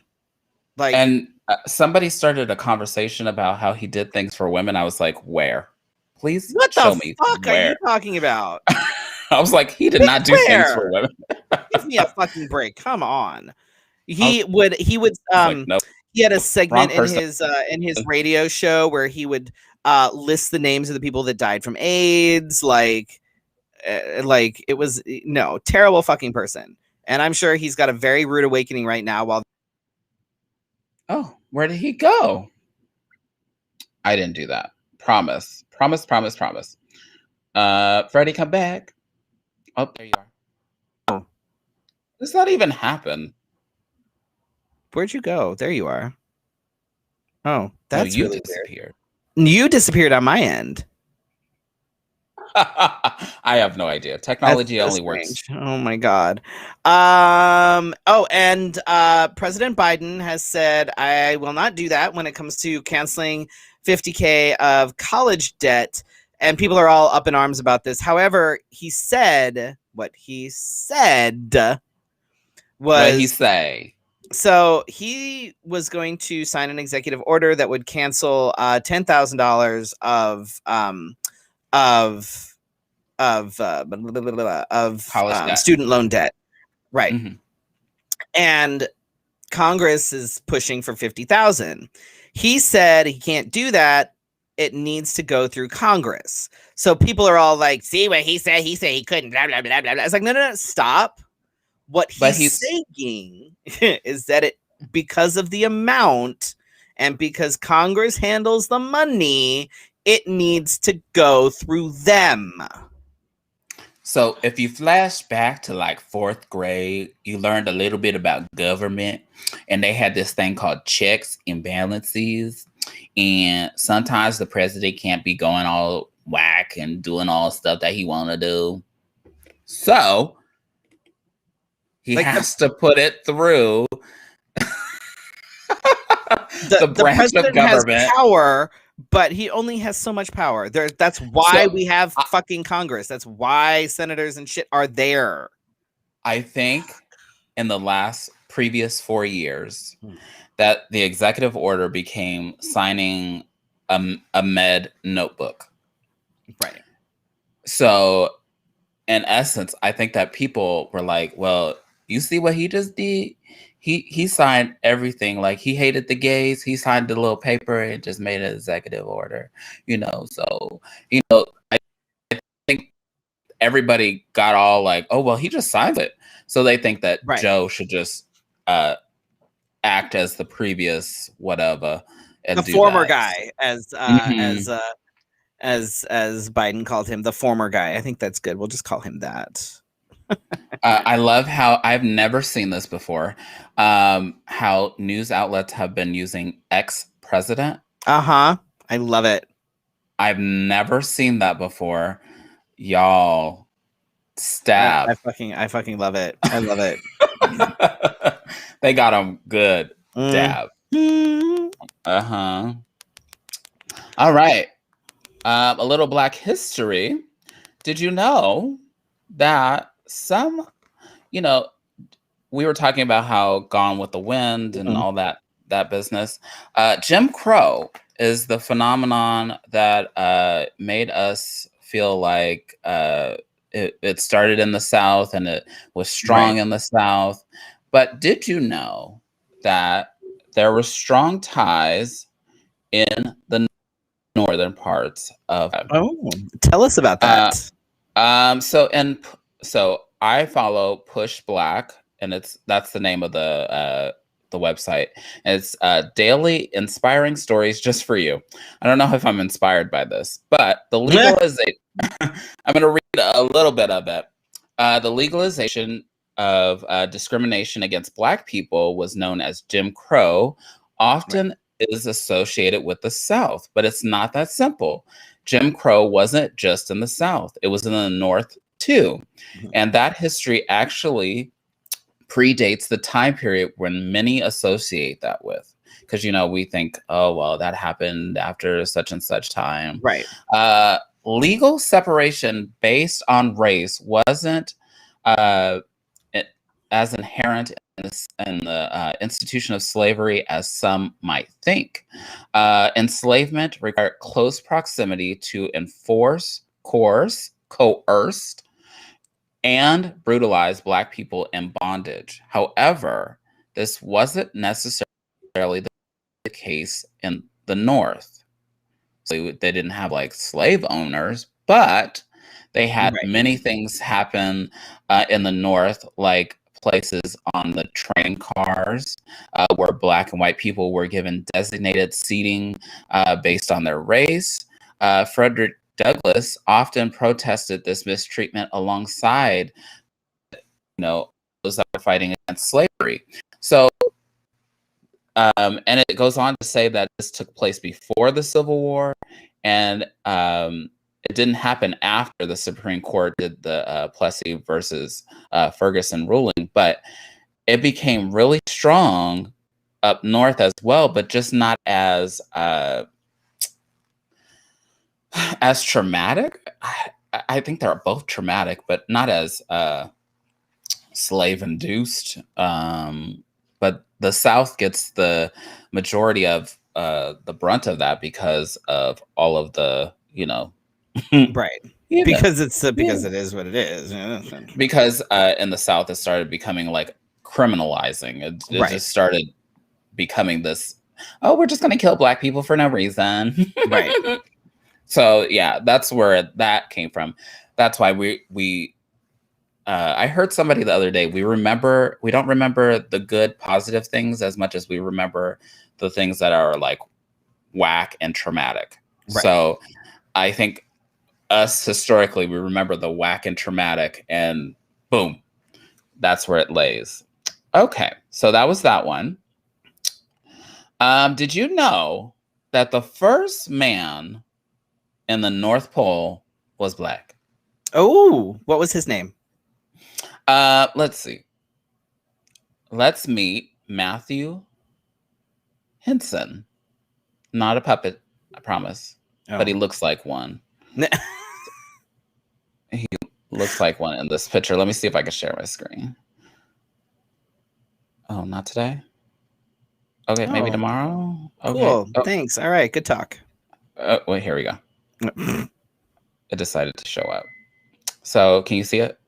S3: And somebody started a conversation about how he did things for women. I was like, where? Please show me.
S2: What the fuck are you talking about?
S3: I was like, he did not do things for women.
S2: Give me a fucking break. Come on. He would nope. He had a segment in his radio show where he would list the names of the people that died from AIDS. It was terrible fucking person. And I'm sure he's got a very rude awakening right now.
S3: Oh, where did he go? I didn't do that. Promise. Freddy, come back. Oh, there you are. Oh, does that even happen?
S2: Where'd you go? There you are. Oh, that's
S3: you
S2: really
S3: disappeared.
S2: Weird. You disappeared on my end.
S3: I have no idea. Technology only works.
S2: Oh my god. And President Biden has said, I will not do that when it comes to canceling $50,000 of college debt. And people are all up in arms about this. However, he said what he said was...
S3: What did he say?
S2: So he was going to sign an executive order that would cancel $10,000 of student loan debt. Right. Mm-hmm. And Congress is pushing for 50,000. He said he can't do that. It needs to go through Congress. So people are all like, see what he said? He said he couldn't, blah, blah, blah, blah, blah. It's like, no, stop. What he's saying is that because of the amount and because Congress handles the money, it needs to go through them.
S3: So if you flash back to like 4th grade, you learned a little bit about government, and they had this thing called checks and balances. And sometimes the president can't be going all whack and doing all stuff that he want to do. So he has to put it through the branch of government.
S2: Has power, but he only has so much power. That's why we have fucking Congress. That's why senators and shit are there.
S3: I think in the previous 4 years that the executive order became signing a med notebook.
S2: Right.
S3: So in essence, I think that people were like, well, you see what he just did? He signed everything. Like, he hated the gays. He signed the little paper and just made an executive order, So, I think everybody got all like, oh, well, he just signed it. So they think that Joe should just act as the previous whatever. And
S2: the former guy, as Biden called him, the former guy. I think that's good. We'll just call him that.
S3: I love how I've never seen this before. How news outlets have been using ex-president.
S2: I love it.
S3: I've never seen that before. Y'all, stab.
S2: I fucking love it. I love it.
S3: They got him good. Dab. All right. A little Black history. Did you know that some, you know, we were talking about how Gone with the Wind and all that business. Jim Crow is the phenomenon that made us feel like it started in the South and it was strong in the South. But did you know that there were strong ties in the northern parts of?
S2: Oh, tell us about that.
S3: So I follow Push Black, and that's the name of the website. And it's daily inspiring stories just for you. I don't know if I'm inspired by this, but the legalization. I'm going to read a little bit of it. The legalization of discrimination against Black people was known as Jim Crow. Often is associated with the South, but it's not that simple. Jim Crow wasn't just in the South; it was in the North too, and that history actually predates the time period when many associate that with. Because we think, oh well, that happened after such and such time.
S2: Right.
S3: Legal separation based on race wasn't as inherent in the institution of slavery as some might think. Enslavement required close proximity to enforce, coerce, and brutalize Black people in bondage. However, this wasn't necessarily the case in the North. So they didn't have like slave owners, but they had many things happen in the North, like places on the train cars where Black and white people were given designated seating based on their race. Frederick Douglass often protested this mistreatment alongside, those that were fighting against slavery. So, and it goes on to say that this took place before the Civil War, and it didn't happen after the Supreme Court did the Plessy versus Ferguson ruling, but it became really strong up north as well, but just not as traumatic. I think they're both traumatic, but not as slave-induced. But the South gets the majority of the brunt of that because of all of the,
S2: right. Because it is what it is.
S3: Because in the South, it started becoming like criminalizing. It just started becoming this, oh, we're just going to kill Black people for no reason.
S2: Right.
S3: So yeah, that's where that came from. That's why we I heard somebody the other day, we don't remember the good positive things as much as we remember the things that are like whack and traumatic. Right. So I think us historically, we remember the whack and traumatic, and boom, that's where it lays. Okay, so that was that one. Did you know that the first man in the North Pole was Black?
S2: Oh, what was his name?
S3: Let's see. Let's meet Matthew Henson. Not a puppet, I promise. But he looks like one. He looks like one in this picture. Let me see if I can share my screen. Oh, not today? Okay, maybe tomorrow? Okay.
S2: Cool. Oh. Thanks. All right, good talk.
S3: Wait, here we go. It decided to show up. So, can you see it?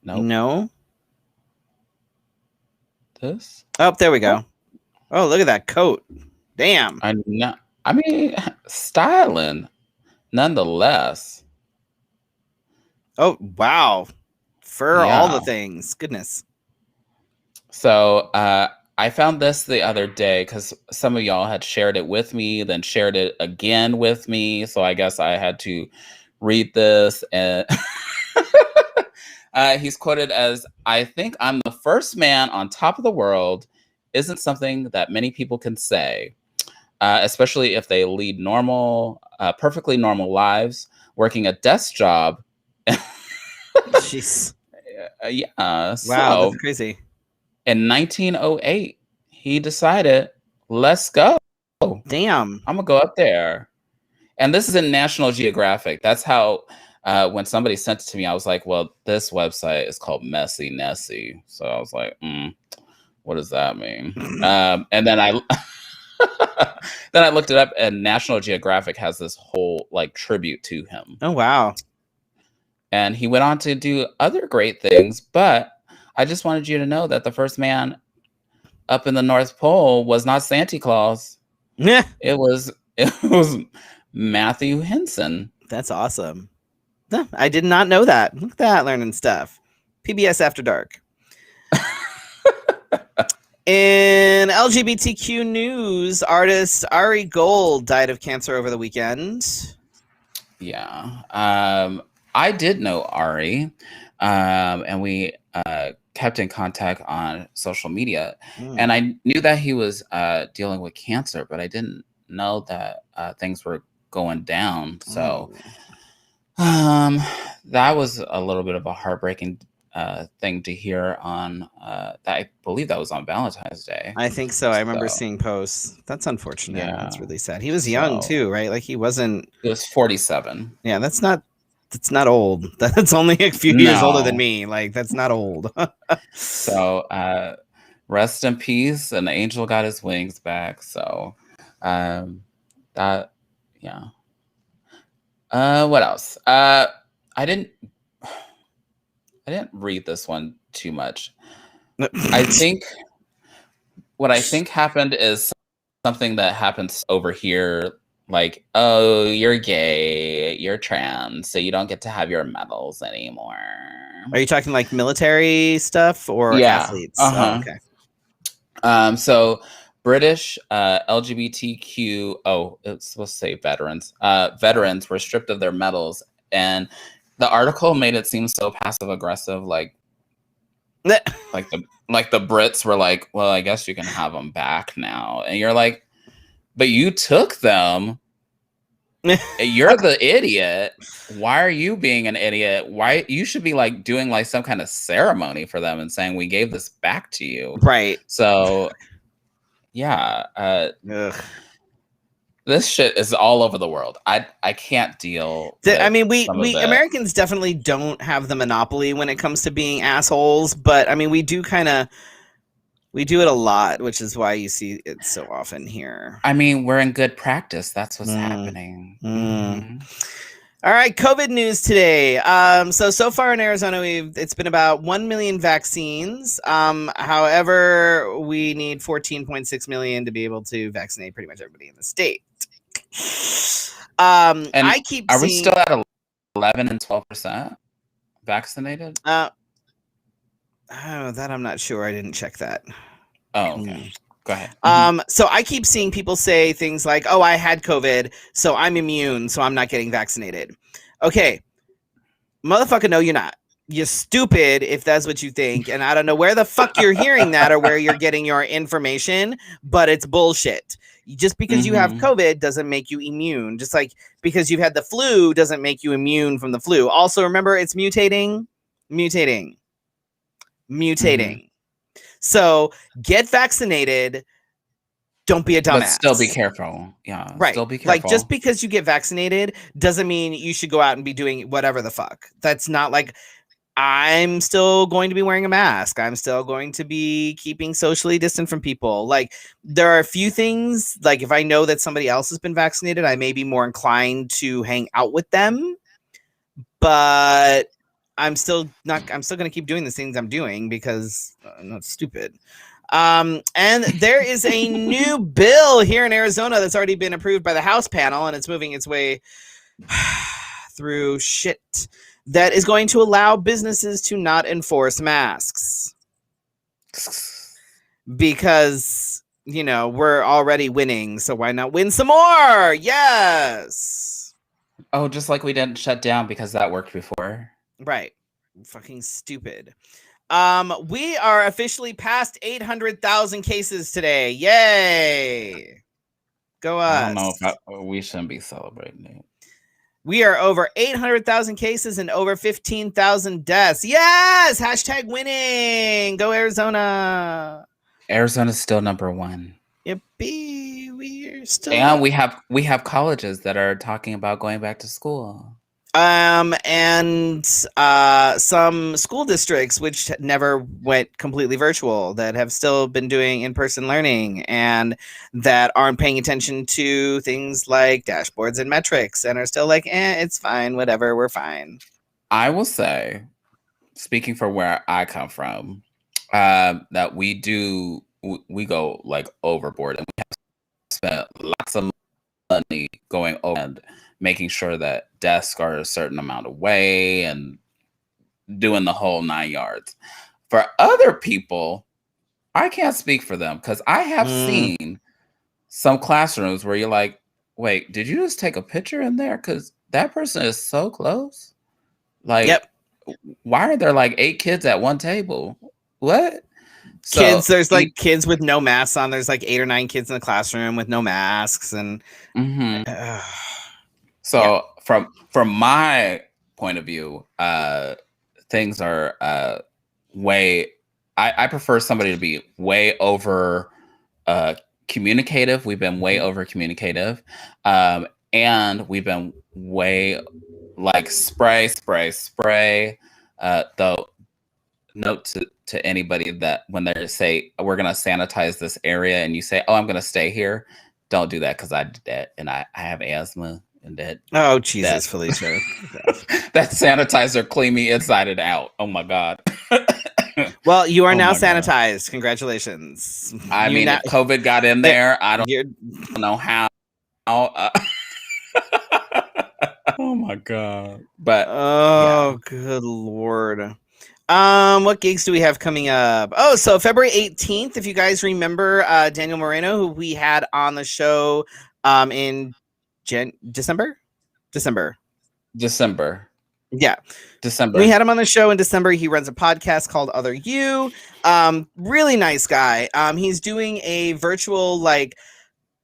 S3: Nope.
S2: No.
S3: This?
S2: Oh, there we go. Oh, look at that coat. Damn.
S3: I mean, styling, nonetheless.
S2: Oh, wow. For all the things. Goodness.
S3: So, I found this the other day because some of y'all had shared it with me, then shared it again with me. So I guess I had to read this. And he's quoted as, "I think I'm the first man on top of the world isn't something that many people can say, especially if they lead normal, perfectly normal lives, working a desk job."
S2: Jeez.
S3: Yeah.
S2: Wow,
S3: so,
S2: that's crazy.
S3: In 1908, he decided, let's go.
S2: Damn.
S3: I'm going to go up there. And this is in National Geographic. That's how, when somebody sent it to me, I was like, well, this website is called Messy Nessie. So I was like, what does that mean? And then I then I looked it up, and National Geographic has this whole like tribute to him.
S2: Oh, wow.
S3: And he went on to do other great things, but I just wanted you to know that the first man up in the North Pole was not Santa Claus.
S2: Yeah.
S3: It was Matthew Henson.
S2: That's awesome. I did not know that. Look at that, learning stuff. PBS After Dark. In LGBTQ news, artist Ari Gold died of cancer over the weekend.
S3: Yeah. I did know Ari, and we kept in contact on social media. And I knew that he was dealing with cancer, but I didn't know that things were going down. So that was a little bit of a heartbreaking thing to hear on that. I believe that was on Valentine's Day.
S2: I think so. I remember seeing posts. That's unfortunate.
S3: Yeah.
S2: That's really sad. He was young too, right? Like he was
S3: 47.
S2: Yeah, that's not old. That's only a few years older than me. Like that's not old.
S3: So rest in peace. An angel got his wings back. So that, yeah. What else? I didn't read this one too much. I think what I think happened is something that happens over here, like, oh, you're gay, you're trans, so you don't get to have your medals anymore.
S2: Are you talking like military stuff or athletes?
S3: Uh-huh.
S2: Oh, okay.
S3: So British LGBTQ, it's supposed to say veterans. Veterans were stripped of their medals, and the article made it seem so passive aggressive, like the Brits were like, well, I guess you can have them back now, and you're like, but you took them. You're the idiot. Why are you being an idiot? Why you should be like doing like some kind of ceremony for them and saying we gave this back to you,
S2: right?
S3: So yeah, this shit is all over the world. I can't deal.
S2: I mean, we Americans definitely don't have the monopoly when it comes to being assholes, but I mean, we do it a lot, which is why you see it so often here.
S3: I mean, we're in good practice. That's what's happening.
S2: All right, COVID news today. So far in Arizona, it's been about 1 million vaccines. However, we need 14.6 million to be able to vaccinate pretty much everybody in the state.
S3: And
S2: I keep.
S3: Are we still at 11 and 12% vaccinated?
S2: That I'm not sure. I didn't check that.
S3: Oh, okay. Go ahead.
S2: So I keep seeing people say things like, oh, I had COVID, so I'm immune, so I'm not getting vaccinated. Okay. Motherfucker, no, you're not. You're stupid if that's what you think. And I don't know where the fuck you're hearing that or where you're getting your information, but it's bullshit. Just because you have COVID doesn't make you immune. Just like because you've had the flu doesn't make you immune from the flu. Also, remember, it's mutating. So get vaccinated. Don't be a dumbass.
S3: But still be careful. Yeah.
S2: Right.
S3: Still be careful.
S2: Like just because you get vaccinated doesn't mean you should go out and be doing whatever the fuck. That's not like I'm still going to be wearing a mask. I'm still going to be keeping socially distant from people. Like there are a few things, like if I know that somebody else has been vaccinated, I may be more inclined to hang out with them. But I'm still going to keep doing the things I'm doing because I'm not stupid. And there is a new bill here in Arizona that's already been approved by the House panel, and it's moving its way through shit that is going to allow businesses to not enforce masks. Because, we're already winning, so why not win some more? Yes.
S3: Oh, just like we didn't shut down because that worked before.
S2: Right. Fucking stupid. We are officially past 800,000 cases today. Yay. Go us.
S3: I don't know if we shouldn't be celebrating it.
S2: We are over 800,000 cases and over 15,000 deaths. Yes! Hashtag winning. Go Arizona.
S3: Arizona's still number one.
S2: Yippee! We're still.
S3: And we have colleges that are talking about going back to school.
S2: And some school districts which never went completely virtual that have still been doing in-person learning and that aren't paying attention to things like dashboards and metrics and are still like, it's fine, whatever, we're fine.
S3: I will say, speaking for where I come from, that we go like overboard, and we have spent lots of money going over and making sure that desks are a certain amount away and doing the whole 9 yards. For other people, I can't speak for them because I have seen some classrooms where you're like, wait, did you just take a picture in there? Because that person is so close. Like,
S2: Yep.
S3: Why are there like 8 kids at one table? What?
S2: Kids, there's like kids with no masks on. There's like 8 or 9 kids in the classroom with no masks, and
S3: so from my point of view, things are way. I prefer somebody to be way over communicative. We've been way over communicative, and we've been way like spray. Though, note to anybody that when they say we're gonna sanitize this area and you say, oh, I'm gonna stay here, don't do that because I did that and I have asthma and that.
S2: Oh Jesus, Felicia.
S3: That sanitizer cleaned me inside and out. Oh my God.
S2: Well, you are now sanitized. God. Congratulations.
S3: I mean, if COVID got in there, I don't know how. Oh my God. But
S2: good Lord. What gigs do we have coming up? Oh, so February 18th, if you guys remember, Daniel Moreno, who we had on the show in December. Yeah.
S3: December.
S2: We had him on the show in December. He runs a podcast called Other You. Really nice guy. He's doing a virtual like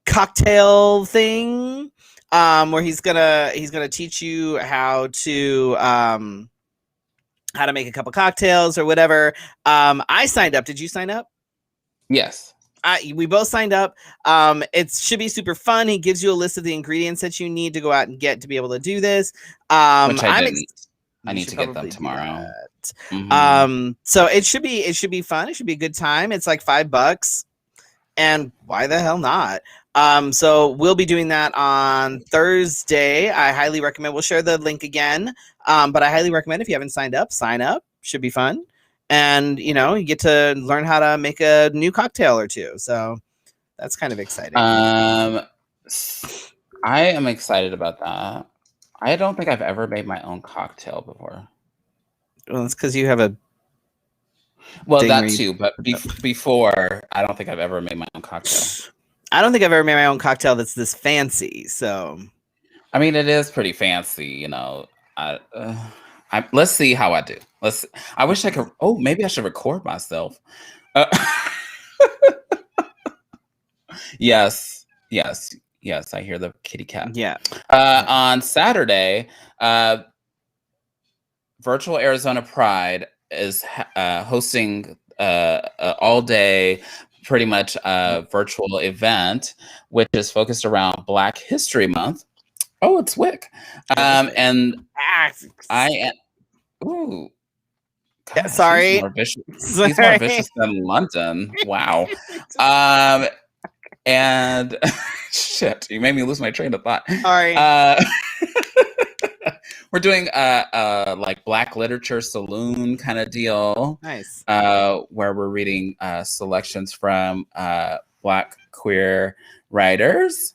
S2: cocktail thing where he's gonna teach you how to make a couple cocktails or whatever. I signed up. Did you sign up?
S3: Yes.
S2: We both signed up. It should be super fun. He gives you a list of the ingredients that you need to go out and get to be able to do this.
S3: Which I need to get them tomorrow.
S2: So it should be fun. It should be a good time. It's like $5. And why the hell not? So we'll be doing that on Thursday. I highly recommend. We'll share the link again. But I highly recommend if you haven't signed up, sign up. Should be fun. And, you get to learn how to make a new cocktail or two. So that's kind of exciting.
S3: I am excited about that. I don't think I've ever made my own cocktail before.
S2: Well, it's because you have a...
S3: Well, that too. But before, I don't think I've ever made my own cocktail.
S2: I don't think I've ever made my own cocktail that's this fancy. So,
S3: I mean, it is pretty fancy, let's see how I do. I wish I could. Oh, maybe I should record myself. Yes. I hear the kitty cat.
S2: Yeah.
S3: On Saturday, Virtual Arizona Pride is hosting all day, pretty much a virtual event, which is focused around Black History Month. Oh, it's Wick. And I am. Ooh. God,
S2: sorry.
S3: He's more vicious than London. Wow. And shit, you made me lose my train of thought.
S2: Sorry.
S3: We're doing like Black Literature Saloon kind of deal.
S2: Nice.
S3: Where we're reading selections from Black queer writers.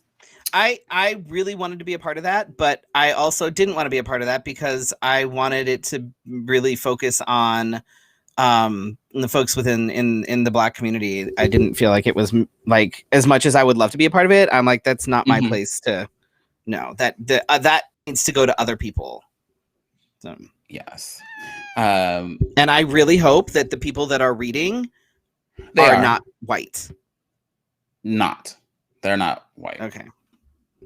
S2: I really wanted to be a part of that, but I also didn't want to be a part of that because I wanted it to really focus on the folks within in the Black community. I didn't feel like it was like, as much as I would love to be a part of it, I'm like, that's not my place to know. That needs to go to other people. So
S3: yes.
S2: And I really hope that the people that are reading are not white.
S3: They're not white.
S2: Okay.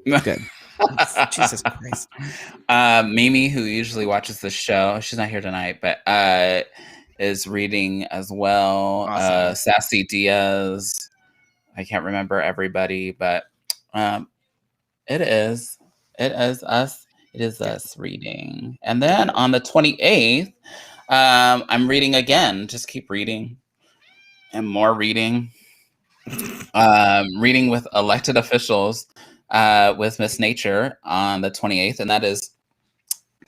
S2: Good. Jesus Christ.
S3: Mimi, who usually watches the show, she's not here tonight, but is reading as well.
S2: Awesome.
S3: Sassy Diaz, I can't remember everybody, but it is us. It is us reading. And then on the 28th, I'm reading again. Just keep reading and more reading. Reading with elected officials with Miss Nature on the 28th, and that is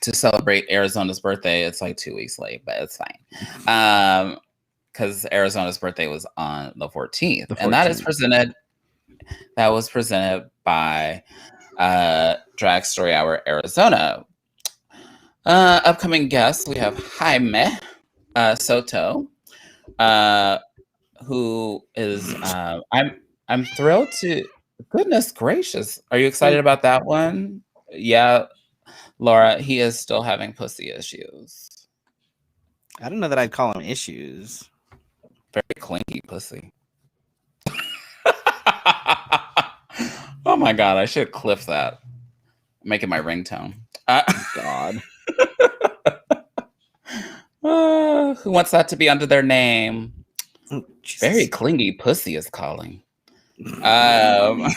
S3: to celebrate Arizona's birthday. It's like 2 weeks late, but it's fine. Because Arizona's birthday was on the 14th. And that was presented by Drag Story Hour Arizona. Upcoming guests, we have Jaime Soto, who is I'm thrilled to, goodness gracious. Are you excited about that one? Yeah, Laura, he is still having pussy issues.
S2: I don't know that I'd call them issues.
S3: Very clingy pussy. Oh my god, I should clip that. Make it my ringtone.
S2: God.
S3: Who wants that to be under their name?
S2: Oh,
S3: very clingy pussy is calling. But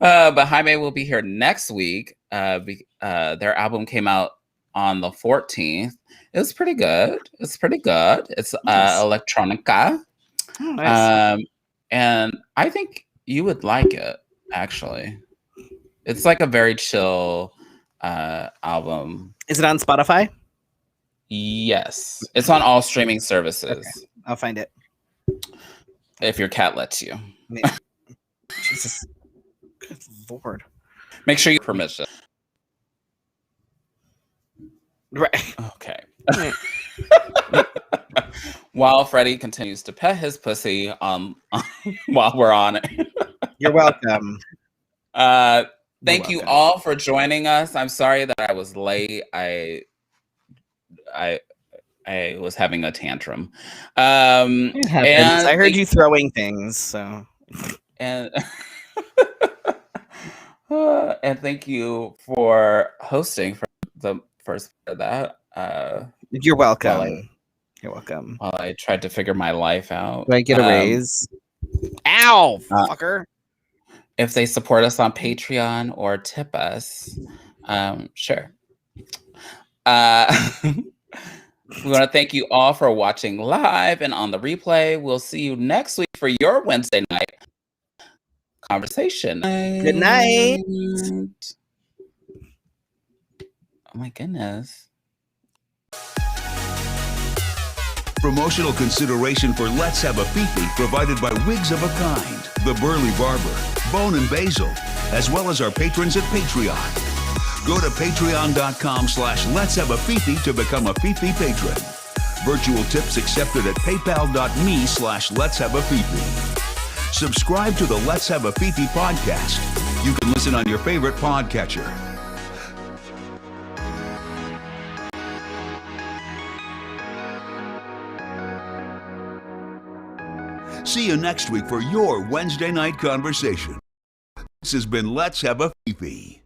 S3: Jaime will be here next week. Their album came out on the 14th. It was pretty good. It's electronica.
S2: Oh, nice.
S3: And I think you would like it, actually. It's like a very chill album.
S2: Is it on Spotify?
S3: Yes. It's on all streaming services.
S2: Okay. I'll find it.
S3: If your cat lets you.
S2: Jesus. Good Lord.
S3: Make sure you permission.
S2: Right.
S3: Okay. While Freddy continues to pet his pussy while we're on it.
S2: You're welcome.
S3: Thank you all for joining us. I'm sorry that I was late. I was having a tantrum.
S2: It happens. I heard you throwing things, so
S3: and and thank you for hosting for the first part of that.
S2: You're welcome. You're welcome.
S3: While I tried to figure my life out.
S2: Do I get a raise? Ow, fucker.
S3: If they support us on Patreon or tip us, sure. We want to thank you all for watching live and on the replay. We'll see you next week for your Wednesday night conversation.
S2: Good night.
S3: Oh my goodness.
S1: Promotional consideration for Let's Have a Fefe provided by Wigs of a Kind, The Burly Barber, Bone and Basil, as well as our patrons at Patreon. Go to patreon.com/Let's Have a Fefe to become a Fefe patron. Virtual tips accepted at paypal.me/Let's Have a Fefe. Subscribe to the Let's Have a Fefe podcast. You can listen on your favorite podcatcher. See you next week for your Wednesday night conversation. This has been Let's Have a Fefe.